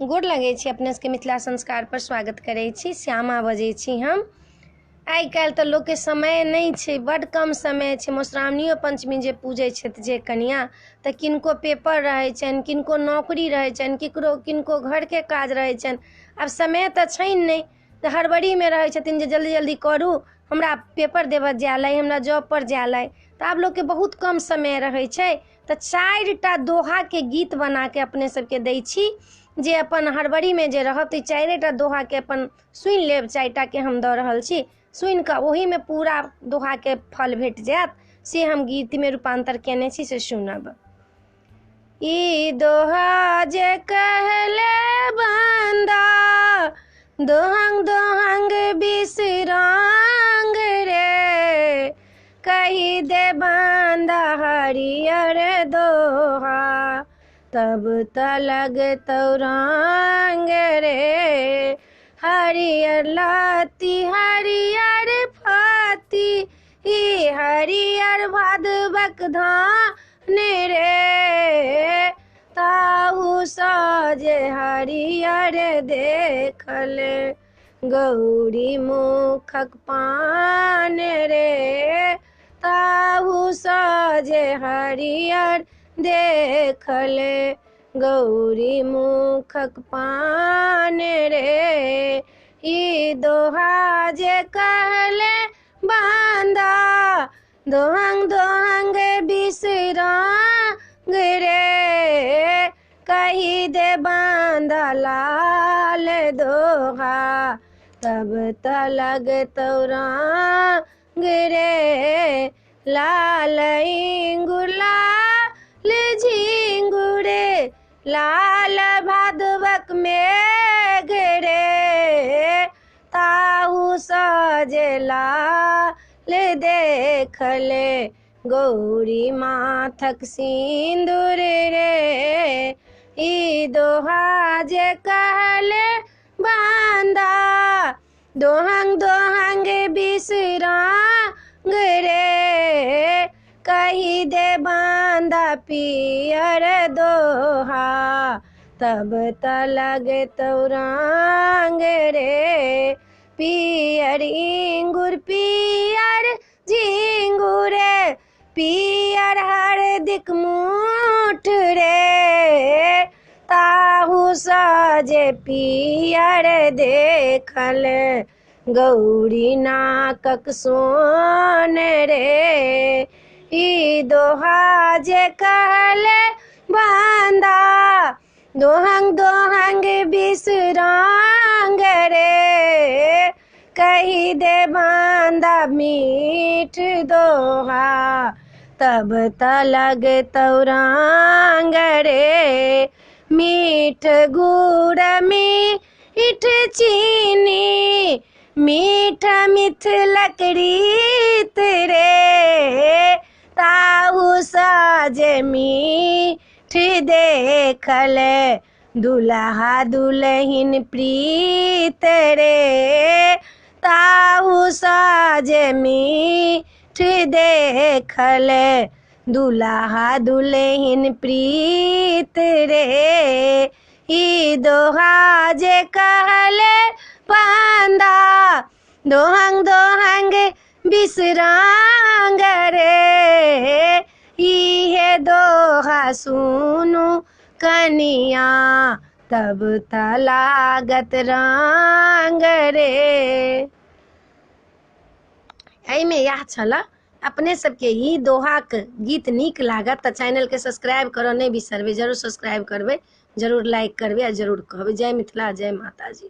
गोर लगै छी, अपने सबके मिथिला संस्कार पर स्वागत करै छी। श्यामा बजै छी हम। आइ काल्हि तऽ लोकके समय नहि छै, बड्ड कम समय छै। मधुश्रावणियो पंचमी जे पूजै छथि जे कनिया, तऽ किनको पेपर रहै छनि, किनको नौकरी रहै छनि, किनको घरके काज रहै छनि। आब समय तऽ छनि नहीं, तऽ हड़बड़ीमे रहै छथिन जे जल्दी जल्दी करू, हमरा पेपर देबऽ जायल अइ, हमरा जॉब पर जायल अइ। तऽ आब लोकके बहुत कम समय रहै छै, तऽ 4टा दोहाके गीत बनाके अपने सबके दै छी, जे अपन हड़बड़ीमे जे रहब तऽ 4टा दोहाके अपन सुनि लेब। 4टाके हम दऽ रहल छी, सुनि कऽ ओहिमे पूरा दोहाके फल भेट जायत, से हम गीतमे रूपांतर केने छी, से सुनब। ई दोहा जे कहले बंदा, दोहंग दोहंग बिसरांग रे, कही दे बंदा हरियर दोहा, तब त लगतौ रंग रे। हरियर लत्ती हरियर फत्ती, ई हरियर भादवक धान रे, ताहू सजे हरियर देखल, गौरी मुखक पान रे, ताहू सजे हरियर देखल, गौरी मुखक पान रे। ई दोहा जे कहले बंदा, दोहंग दोहंग बिसरांग रे, कही दे बंदा लाल दोहा, तब त लगतौ रंग रे। लाल इंगुर लाल झिंगुरे, लाल भादवक मेघ रे, ताहू सजे लाल देखले, गौरी माथक सिंदूर रे। ई दोहा जे कहले बंदा, दोहंग दोहंग बिसरांग रे, कही दे बंदा पियर दोहा, तब त लगतौ रंग रे। पियर इंगुर पियर झिंगुरे, पियर हरदिक मूठ रे, ताहू सजे पियर देखल, गौरी नाकक सोन रे। ई दोहा जे कहले बंदा, दोहंग दोहंग बिसरांग रे, कही दे बंदा मीठ दोहा, तब त लगतौ रंग रे। मीठ गुड़ मीठ चीनी, मीठ मिथिलक रीत रे, ताहू सजे मीठ देखल, दुल्हा दुल्हिन प्रीत रे, ताहू सजे मीठ देखल, दुल्हा दुल्हिन प्रीत रे। ई दोहा जे कहले बंदा, दोहंग दोहंग बिसरांग रे, इहे दोहा सुनू कनिया, तब त लागत रंग रे। एहिमे इएह छल। अपने सबके ई दोहाक गीत नीक लागत तऽ चैनलके सब्सक्राइब करऽ नहि बिसरबै, जरूर सब्सक्राइब करबै, जरूर लाइक करबै आ जरूर कहबै। जय मिथिला, जय माता जी।